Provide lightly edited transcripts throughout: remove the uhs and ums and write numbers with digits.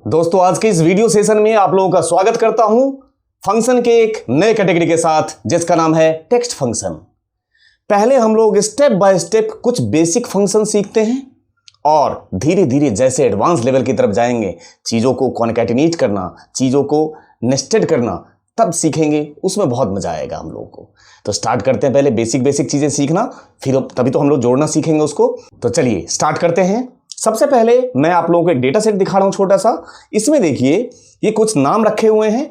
दोस्तों आज के इस वीडियो सेशन में आप लोगों का स्वागत करता हूं फंक्शन के एक नए कैटेगरी के साथ जिसका नाम है टेक्स्ट फंक्शन। पहले हम लोग स्टेप बाय स्टेप कुछ बेसिक फंक्शन सीखते हैं और धीरे धीरे जैसे एडवांस लेवल की तरफ जाएंगे, चीज़ों को कॉन्कैटिनेट करना, चीज़ों को नेस्टेड करना, तब सीखेंगे। उसमें बहुत मजा आएगा हम लोगों को। तो स्टार्ट करते हैं, पहले बेसिक चीज़ें सीखना, फिर तभी तो हम लोग जोड़ना सीखेंगे उसको। तो चलिए स्टार्ट करते हैं। सबसे पहले मैं आप लोगों को एक डेटा सेट दिखा रहा हूं छोटा सा। इसमें देखिए ये कुछ नाम रखे हुए हैं,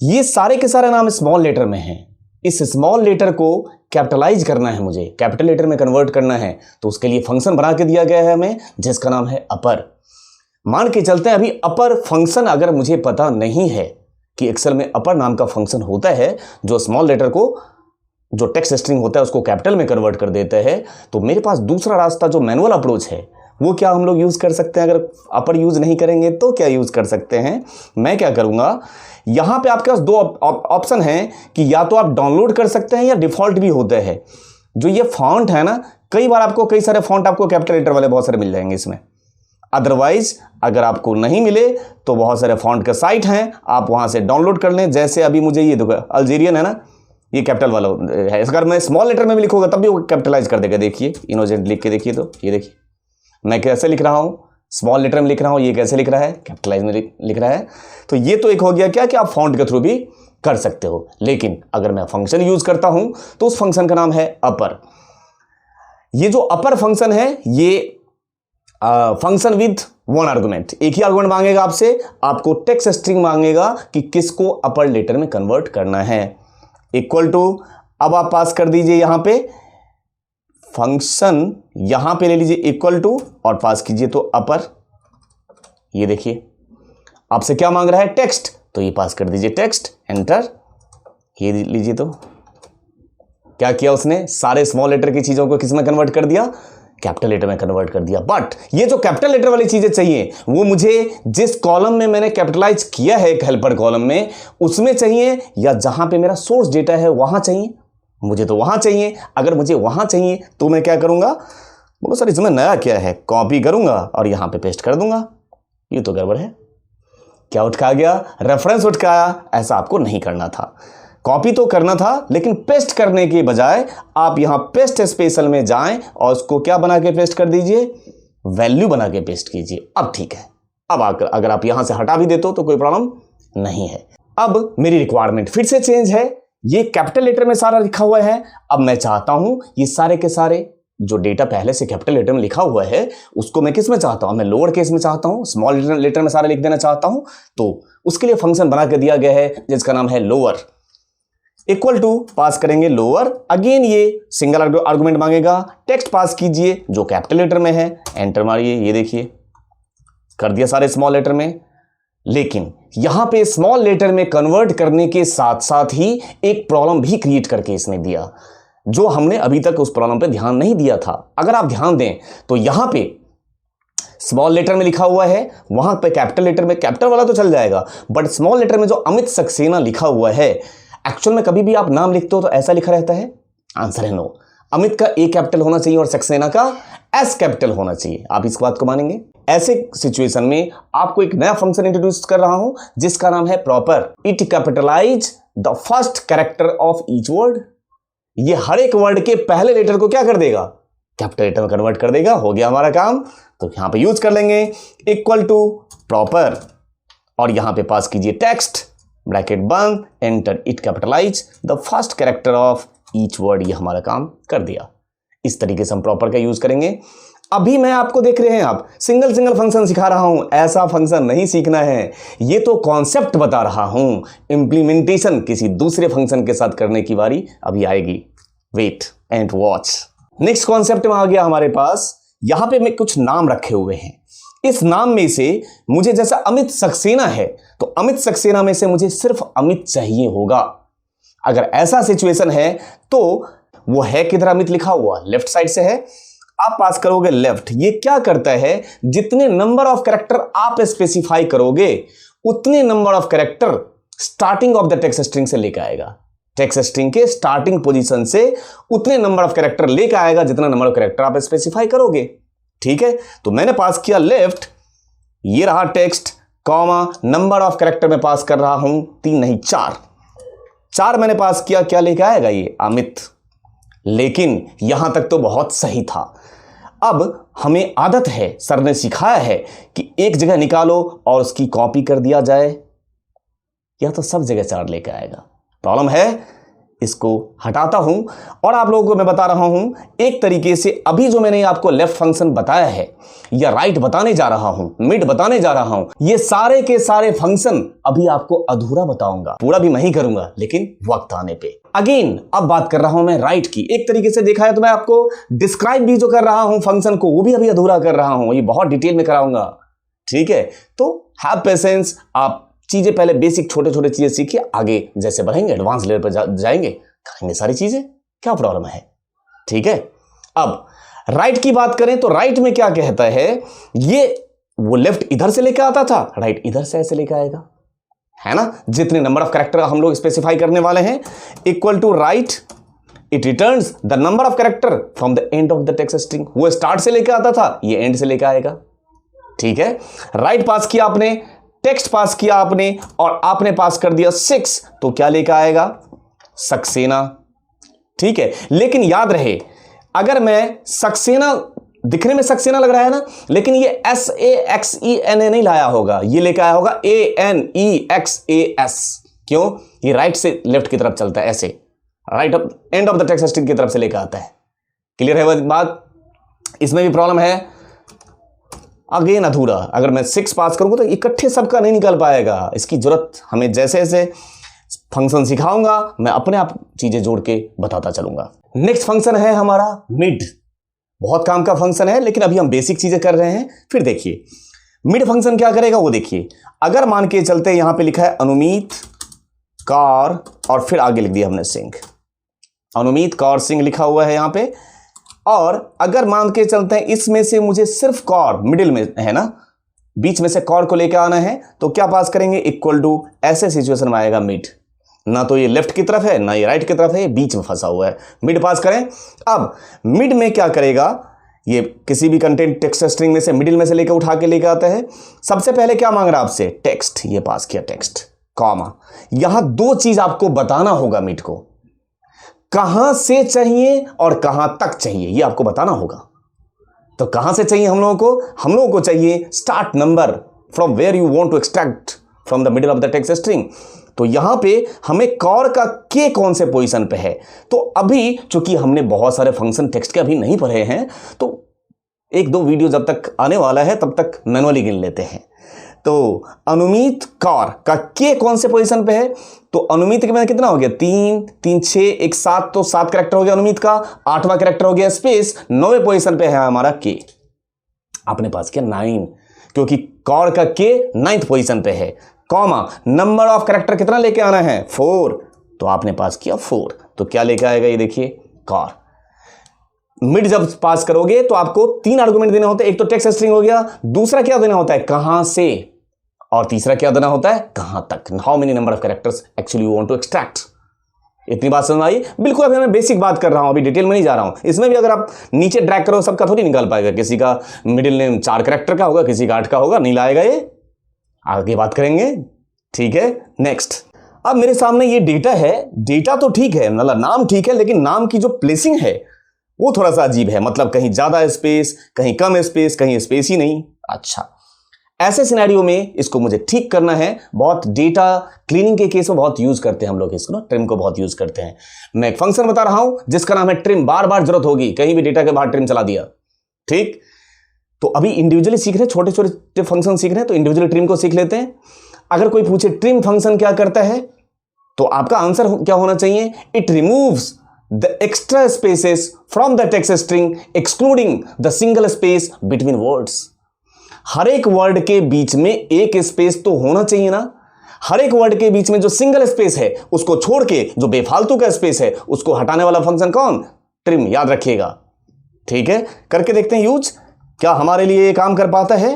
ये सारे के सारे नाम स्मॉल लेटर में हैं। इस स्मॉल लेटर को कैपिटलाइज करना है, मुझे कैपिटल लेटर में कन्वर्ट करना है, तो उसके लिए फंक्शन बना के दिया गया है हमें जिसका नाम है अपर। मान के चलते हैं अभी अपर फंक्शन अगर मुझे पता नहीं है कि एक्सेल में अपर नाम का फंक्शन होता है जो स्मॉल लेटर को, जो टेक्स्ट स्ट्रिंग होता है उसको कैपिटल में कन्वर्ट कर देता है, तो मेरे पास दूसरा रास्ता जो मैनुअल अप्रोच है वो क्या हम लोग यूज़ कर सकते हैं। अगर अपर यूज़ नहीं करेंगे तो क्या यूज़ कर सकते हैं, मैं क्या करूँगा, यहाँ पे आपके पास दो ऑप्शन हैं कि या तो आप डाउनलोड कर सकते हैं या डिफ़ॉल्ट भी होते हैं। जो ये फॉन्ट है ना, कई बार आपको कई सारे फॉन्ट आपको कैपिटल लेटर वाले बहुत सारे मिल जाएंगे इसमें। अदरवाइज अगर आपको नहीं मिले तो बहुत सारे फॉन्ट के साइट हैं, आप वहाँ से डाउनलोड कर लें। जैसे अभी मुझे ये देखो अल्जीरियन है ना, ये कैपिटल वाला है। अगर मैं स्मॉल लेटर में भी लिखूंगा तब भी वो कैपिटलाइज कर देगा। देखिए इनोजेंट लिख के देखिए, तो ये देखिए मैं कैसे लिख रहा हूँ, स्मॉल लेटर में लिख रहा हूँ, ये कैसे लिख रहा है, कैपिटलाइज में लिख रहा है। तो ये तो एक हो गया क्या कि आप फॉन्ट के थ्रू भी कर सकते हो। लेकिन अगर मैं फंक्शन यूज करता हूं तो उस फंक्शन का नाम है अपर। ये जो अपर फंक्शन है ये फंक्शन विद वन आर्गुमेंट, एक ही आर्गुमेंट मांगेगा आपसे, आपको टेक्स्ट स्ट्रिंग मांगेगा कि किसको अपर लेटर में कन्वर्ट करना है। इक्वल टू, अब आप पास कर दीजिए यहां पे फंक्शन, यहां पे ले लीजिए इक्वल टू और पास कीजिए तो अपर। ये देखिए आपसे क्या मांग रहा है, टेक्स्ट, तो ये पास कर दीजिए टेक्स्ट, एंटर। ये लीजिए, तो क्या किया उसने, सारे स्मॉल लेटर की चीजों को किस में कन्वर्ट कर दिया, कैपिटल लेटर में कन्वर्ट कर दिया। बट ये जो कैपिटल लेटर वाली चीजें चाहिए वो मुझे जिस कॉलम में मैंने कैपिटलाइज किया है, एक हेल्पर कॉलम में, उसमें चाहिए या जहां पे मेरा सोर्स डेटा है वहां चाहिए। मुझे तो वहां चाहिए। अगर मुझे वहां चाहिए तो मैं क्या करूंगा, बोलो सर इसमें नया क्या है, कॉपी करूंगा और यहां पे पेस्ट कर दूंगा। ये तो गड़बड़ है, क्या उठा गया, रेफरेंस उठकाया। ऐसा आपको नहीं करना था, कॉपी तो करना था, लेकिन पेस्ट करने के बजाय आप यहां पेस्ट स्पेशल में जाएं और उसको क्या बना के पेस्ट कर दीजिए, वैल्यू बना के पेस्ट कीजिए। अब ठीक है। अब अगर आप यहां से हटा भी देते हो तो कोई प्रॉब्लम नहीं है। अब मेरी रिक्वायरमेंट फिर से चेंज है, ये कैपिटल लेटर में सारा लिखा हुआ है। अब मैं चाहता हूं ये सारे के सारे जो डेटा पहले से कैपिटल लेटर में लिखा हुआ है उसको मैं किस में चाहता हूं, मैं लोअर केस में चाहता हूं, स्मॉल लेटर में सारा लिख देना चाहता हूं। तो उसके लिए फंक्शन बना के दिया गया है जिसका नाम है लोअर। इक्वल टू पास करेंगे लोअर, अगेन ये सिंगल आर्गुमेंट मांगेगा, टेक्स्ट पास कीजिए जो कैपिटल लेटर में है, एंटर मारिए। ये देखिए कर दिया सारे स्मॉल लेटर में। लेकिन यहां पे स्मॉल लेटर में कन्वर्ट करने के साथ साथ ही एक प्रॉब्लम भी क्रिएट करके इसने दिया, जो हमने अभी तक उस प्रॉब्लम पे ध्यान नहीं दिया था। अगर आप ध्यान दें तो यहां पे स्मॉल लेटर में लिखा हुआ है, वहां पे कैपिटल लेटर में, कैपिटल वाला तो चल जाएगा, बट स्मॉल लेटर में जो अमित सक्सेना लिखा हुआ है, एक्चुअल में कभी भी आप नाम लिखते हो तो ऐसा लिखा रहता है, आंसर है नो। अमित का ए कैपिटल होना चाहिए और सक्सेना का एस कैपिटल होना चाहिए। आप इस बात को मानेंगे। ऐसे सिचुएशन में आपको एक नया फंक्शन इंट्रोड्यूस कर रहा हूं जिसका नाम है proper. It capitalize the first character of each word. ये हर एक वर्ड के पहले लेटर को क्या कर देगा, कैपिटल लेटर में कन्वर्ट कर देगा। हो गया हमारा काम। तो यहां पे यूज कर लेंगे इक्वल टू प्रॉपर और यहां पे पास कीजिए टेक्स्ट, ब्रैकेट बंद, enter. It capitalize the first character of each word. ये हमारा काम कर दिया। इस तरीके से हम प्रॉपर का यूज करेंगे। अभी मैं आपको देख रहे हैं, आप सिंगल फंक्शन सिखा रहा हूं, ऐसा फंक्शन नहीं सीखना है। ये तो कॉन्सेप्ट बता रहा हूं, इंप्लीमेंटेशन किसी दूसरे फंक्शन के साथ करने की बारी अभी आएगी। Wait and watch. Next concept में आ गया हमारे पास। यहां पे मैं कुछ नाम रखे हुए हैं। इस नाम में से मुझे, जैसा अमित सक्सेना है तो अमित सक्सेना में से मुझे सिर्फ अमित चाहिए होगा। अगर ऐसा सिचुएशन है तो वो है किधर, अमित लिखा हुआ लेफ्ट साइड से है, आप पास करोगे लेफ्ट। ये क्या करता है, जितने नंबर ऑफ कैरेक्टर आप स्पेसिफाई करोगे उतने number of character starting of the text string से लेकर आएगा। टेक्स्ट स्ट्रिंग के स्टार्टिंग पोजीशन से उतने नंबर ऑफ कैरेक्टर लेकर आएगा जितना नंबर ऑफ कैरेक्टर आप स्पेसिफाई करोगे। ठीक है, तो मैंने पास किया लेफ्ट, ये रहा text, comma number of character में पास कर रहा हूं 3 नहीं 4 मैंने पास किया, क्या लेके आएगा ये अमित। लेकिन यहां तक तो बहुत सही था। अब हमें आदत है, सर ने सिखाया है कि एक जगह निकालो और उसकी कॉपी कर दिया जाए। यह तो सब जगह 4 लेके आएगा। प्रॉब्लम है, इसको हटाता हूं और आप लोगों को मैं बता रहा हूं एक तरीके से। अभी जो मैंने आपको लेफ्ट फंक्शन बताया है या राइट बताने जा रहा हूं, मिड बताने जा रहा हूं, ये सारे के सारे फंक्शन अभी आपको अधूरा बताऊंगा, पूरा भी मैं ही करूंगा लेकिन वक्त आने पे। अगेन अब बात कर रहा हूं मैं राइट की। एक तरीके से देखा है तो मैं आपको डिस्क्राइब भी जो कर रहा हूं फंक्शन को, वो भी अभी अधूरा कर रहा हूं, ये बहुत डिटेल में कराऊंगा। ठीक है, तो हैव पेशेंस। आप चीजें पहले बेसिक छोटे छोटे चीजें सीखिए, आगे जैसे बढ़ेंगे एडवांस लेवल पर जाएंगे, करेंगे सारी चीजें, क्या प्रॉब्लम है। ठीक है, अब राइट की बात करें तो राइट में क्या कहता है, ये वो लेफ्ट इधर से लेकर आता था, राइट इधर से ऐसे लेकर आएगा, है ना। जितने नंबर ऑफ कैरेक्टर हम लोग स्पेसिफाई करने वाले हैं equal to right, it returns the number of character from the end of the text string. वो स्टार्ट से लेकर आता था, ये एंड से लेकर आएगा। ठीक है, राइट पास किया आपने, टेक्स्ट पास किया आपने और आपने पास कर दिया 6, तो क्या लेकर आएगा, सक्सेना। ठीक है, लेकिन याद रहे अगर मैं सक्सेना, दिखने में सक्सेना लग रहा है ना, लेकिन ये SAXENA नहीं लाया होगा, ये लेकर आया होगा ANEXAS। क्यों, ये राइट से लेफ्ट की तरफ चलता है, ऐसे right and of the text string की तरफ से लेकर आता है। क्लियर है बात, इसमें भी प्रॉब्लम है। अगेन अधूरा, अगर मैं 6 पास करूंगा तो इकट्ठे सबका नहीं निकल पाएगा, इसकी जरूरत हमें जैसे जैसे फंक्शन सिखाऊंगा मैं अपने आप चीजें जोड़ के बताता चलूंगा। नेक्स्ट फंक्शन है हमारा मिड। बहुत काम का फंक्शन है लेकिन अभी हम बेसिक चीजें कर रहे हैं। फिर देखिए मिड फंक्शन क्या करेगा वो देखिए। अगर मान के चलते यहां पे लिखा है अनुमीत कार और फिर आगे लिख दिया हमने सिंह, अनुमीत कौर सिंह लिखा हुआ है यहां पे, और अगर मान के चलते हैं इसमें से मुझे सिर्फ कौर मिडिल में है ना, बीच में से कौर को लेकर आना है, तो क्या पास करेंगे, इक्वल टू, ऐसे सिचुएशन में आएगा मिड। ना तो ये लेफ्ट की तरफ है ना ये राइट की तरफ है, ये बीच में फंसा हुआ है, मिड पास करें। अब मिड में क्या करेगा, ये किसी भी कंटेंट टेक्स्ट स्ट्रिंग में से मिडिल में से लेकर उठा के लेकर आता है। सबसे पहले क्या मांग रहा है आपसे, टेक्स्ट, ये पास किया टेक्स्ट, कॉमा। यहां 2 चीज आपको बताना होगा मिड को, कहां से चाहिए और कहां तक चाहिए, ये आपको बताना होगा। तो कहां से चाहिए हम लोगों को चाहिए start number from where you want to extract from the middle of the text string. तो यहां पे हमें कौर का के कौन से पोजीशन पे है, तो अभी चूंकि हमने बहुत सारे फंक्शन टेक्स्ट के अभी नहीं पढ़े हैं, तो 1-2 वीडियो जब तक आने वाला है तब तक मैनुअली गिन लेते हैं। तो अनुमीत कौर का के कौन से पोजीशन पे है, तो अनुमीत के में कितना हो गया, 3 3 6 1 7, तो 7 कैरेक्टर हो गया अनुमीत का, 8वां कैरेक्टर हो गया स्पेस, 9वें पोजीशन पे है हमारा के। आपने पास किया 9, क्योंकि कौर का के 9th पोजीशन पे है, कॉमा नंबर ऑफ कैरेक्टर कितना लेके आना है, 4, तो आपने पास किया 4, तो क्या लेके आएगा ये देखिए कौर। मिड जब पास करोगे तो आपको 3 आर्गुमेंट देने होते हैं, एक तो टेक्स्ट स्ट्रिंग हो गया, दूसरा क्या देना होता है, कहां से, और तीसरा क्या देना होता है, कहां तक, how many number of characters actually you want to extract. इतनी बात समझ आई, बिल्कुल अभी मैं बेसिक बात कर रहा हूं, अभी डिटेल में नहीं जा रहा हूं। इसमें भी अगर आप नीचे ड्रैग करो सबका थोड़ी निकाल पाएगा, किसी का मिडिल नेम 4 कैरेक्टर का होगा, किसी का 8 का होगा, नहीं लाएगा ये, आगे बात करेंगे। ठीक है, नेक्स्ट। अब मेरे सामने ये डेटा है, डेटा तो ठीक है, मतलब नाम ठीक है, लेकिन नाम की जो प्लेसिंग है वो थोड़ा सा अजीब है, मतलब कहीं ज्यादा स्पेस, कहीं कम स्पेस, कहीं स्पेस ही नहीं। अच्छा, ऐसे सिनेरियो में इसको मुझे ठीक करना है। बहुत डेटा क्लीनिंग के केस में बहुत यूज करते हैं हम लोग इसको ना, ट्रिम को बहुत यूज करते हैं। मैं एक फंक्शन बता रहा हूं जिसका नाम है ट्रिम, बार बार जरूरत होगी, कहीं भी डेटा के बाहर ट्रिम चला दिया। ठीक, तो अभी इंडिविजुअली सीख रहे हैं, छोटे छोटे फंक्शन सीख रहे हैं, तो इंडिविजुअली ट्रिम को सीख लेते हैं। अगर कोई पूछे ट्रिम फंक्शन क्या करता है, तो आपका आंसर क्या होना चाहिए, it removes the extra spaces from the text string excluding the single space between words। हर एक वर्ड के बीच में एक स्पेस तो होना चाहिए ना, हर एक वर्ड के बीच में जो सिंगल स्पेस है उसको छोड़ के जो बेफालतू का स्पेस है उसको हटाने वाला फंक्शन कौन, ट्रिम, याद रखिएगा। ठीक है, करके देखते हैं यूज, क्या हमारे लिए ये काम कर पाता है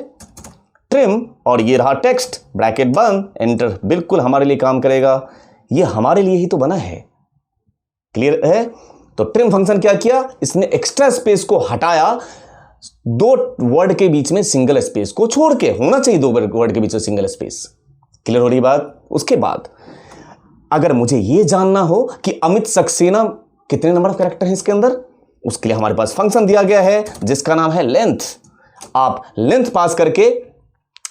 ट्रिम। और ये रहा टेक्स्ट, ब्रैकेट बंद, एंटर, बिल्कुल हमारे लिए काम करेगा, ये हमारे लिए ही तो बना है। क्लियर है, तो ट्रिम फंक्शन क्या किया, इसने एक्स्ट्रा स्पेस को हटाया दो वर्ड के बीच में सिंगल स्पेस को छोड़ के, होना चाहिए दो वर्ड के बीच में सिंगल स्पेस। क्लियर हो रही बात? उसके बाद अगर मुझे यह जानना हो कि अमित सक्सेना कितने नंबर ऑफ कैरेक्टर हैं इसके अंदर, उसके लिए हमारे पास फंक्शन दिया गया है जिसका नाम है लेंथ। आप लेंथ पास करके,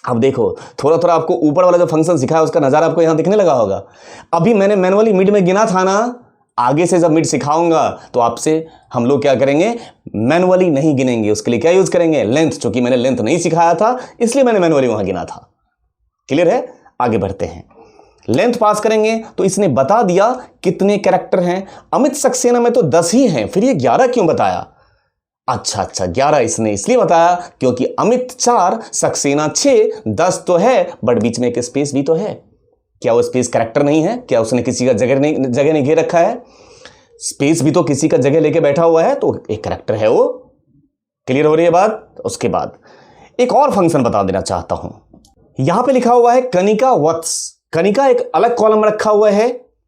अब देखो थोड़ा थोड़ा आपको ऊपर वाला जो फंक्शन सिखाया उसका नजारा आपको यहां दिखने लगा होगा। अभी मैंने मैनुअली मिड में गिना था ना, आगे से जब मिड सिखाऊंगा तो आपसे हम लोग क्या करेंगे, मैनुअली नहीं गिनेंगे। उसके लिए क्या यूज करेंगे, लेंथ। चूंकि मैंने लेंथ नहीं सिखाया था इसलिए मैंने मैनुअली वहां गिना था। क्लियर है? आगे बढ़ते हैं। लेंथ पास करेंगे तो इसने बता दिया कितने कैरेक्टर हैं। अमित सक्सेना में तो 10 ही हैं, फिर ये 11 क्यों बताया? अच्छा 11 इसने इसलिए बताया क्योंकि अमित 4, सक्सेना 6, 10 तो है बट बीच में एक स्पेस भी तो है। क्या वो स्पेस कैरेक्टर नहीं है? क्या उसने किसी का जगह नहीं घेर रखा है? स्पेस भी तो किसी का जगह लेके बैठा हुआ है, तो एक कैरेक्टर है वो। क्लियर हो रही है बात? उसके बाद एक और फंक्शन बता देना चाहता हूं। यहां पे लिखा हुआ है कनिका वत्स। कनिका एक अलग कॉलम में रखा हुआ है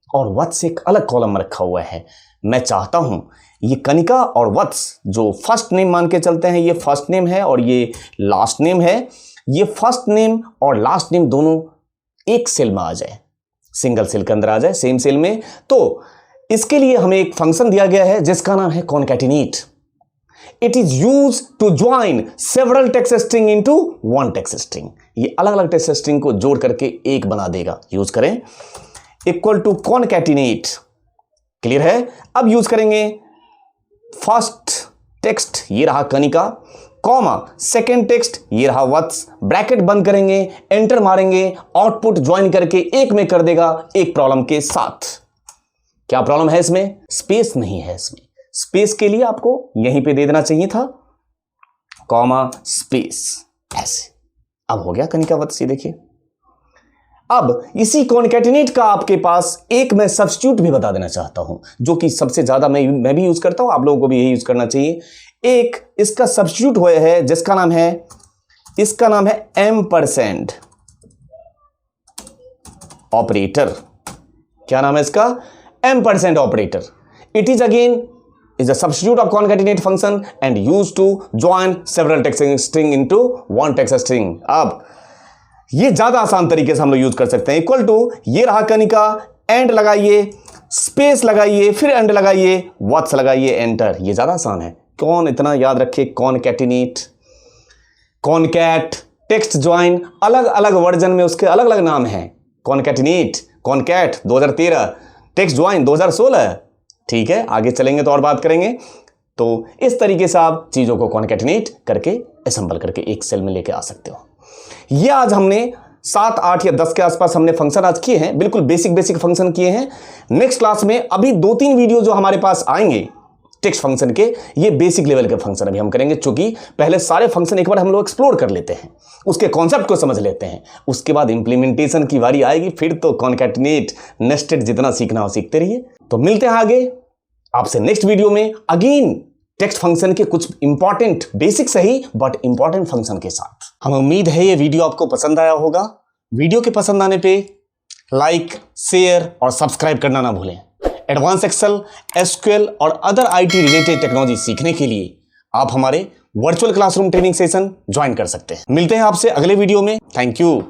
और वत्स एक अलग कॉलम में रखा हुआ है। मैं चाहता हूं ये कनिका और वत्स जो फर्स्ट नेम मान के चलते हैं, ये फर्स्ट नेम है और ये लास्ट नेम है, ये फर्स्ट नेम और लास्ट नेम दोनों एक सेल में आ जाए, सिंगल सेल के अंदर आ जाए, सेम सेल में। तो इसके लिए हमें एक फंक्शन दिया गया है जिसका नाम है concatenate. It is use to join several text string into one text string. ये अलग अलग टेक्स्ट स्ट्रिंग को जोड़ करके एक बना देगा। यूज करें इक्वल टू कॉनकैटिनेट। क्लियर है? अब यूज करेंगे फर्स्ट टेक्स्ट, ये रहा कनिका, कॉमा सेकेंड टेक्स्ट, ये रहा वत्स, ब्रैकेट बंद करेंगे, एंटर मारेंगे, आउटपुट ज्वाइन करके एक में कर देगा, एक प्रॉब्लम के साथ। क्या प्रॉब्लम है इसमें? स्पेस नहीं है इसमें। स्पेस के लिए आपको यहीं पे दे देना चाहिए था, कॉमा स्पेस, ऐसे। अब हो गया कनिका वत्स। ये देखिए, अब इसी कॉनकैटिनेट का आपके पास एक मैं सब्स्टिट्यूट भी बता देना चाहता हूं, जो कि सबसे ज्यादा मैं भी यूज करता हूं, आप लोगों को भी यही यूज करना चाहिए। एक इसका सब्स्टिट्यूट हुआ है जिसका नाम है, इसका नाम है एम्परसेंड ऑपरेटर। क्या नाम है इसका? Ampersand operator. It is again is a substitute of concatenate function and used to join several text string into one text string। अब ये ज्यादा आसान तरीके से हम लोग यूज कर सकते हैं। इक्वल टू, ये रहा कनिका, एंड लगाइए, स्पेस लगाइए, फिर एंड लगाइए, वत्स लगाइए, एंटर। ये ज्यादा आसान है। कौन इतना याद रखे? कॉनकैटिनेट, कॉनकैट, टेक्स्ट ज्वाइन, अलग अलग वर्जन में उसके अलग अलग नाम हैं। Concatenate, concat 2013, text join 2016। ठीक है, आगे चलेंगे तो और बात करेंगे। तो इस तरीके से आप चीजों को कॉनकैटिनेट करके असेंबल करके एक सेल में लेके आ सकते हो। ये आज हमने 7, 8 या 10 के आसपास हमने फंक्शन आज किए हैं, बिल्कुल बेसिक फंक्शन किए हैं। नेक्स्ट क्लास में अभी 2-3 वीडियो जो हमारे पास आएंगे टेक्स्ट फंक्शन के, ये बेसिक लेवल के फंक्शन अभी हम करेंगे, क्योंकि पहले सारे फंक्शन एक बार हम लोग एक्सप्लोर कर लेते हैं, उसके कॉन्सेप्ट को समझ लेते हैं, उसके बाद इंप्लीमेंटेशन की बारी आएगी, फिर तो कॉनकैटिनेट, नेस्टेड जितना सीखना हो सीखते रहिए। तो मिलते हैं आगे आपसे नेक्स्ट वीडियो में, अगेन टेक्स्ट फंक्शन के कुछ इंपॉर्टेंट, बेसिक सही बट इंपॉर्टेंट फंक्शन के साथ। हमें उम्मीद है ये वीडियो आपको पसंद आया होगा। वीडियो के पसंद आने पे लाइक, शेयर और सब्सक्राइब करना ना भूलें। एडवांस एक्सेल, एसक्यूएल और अदर आईटी रिलेटेड टेक्नोलॉजी सीखने के लिए आप हमारे virtual classroom training session join कर सकते हैं। मिलते हैं आपसे अगले वीडियो में। Thank you.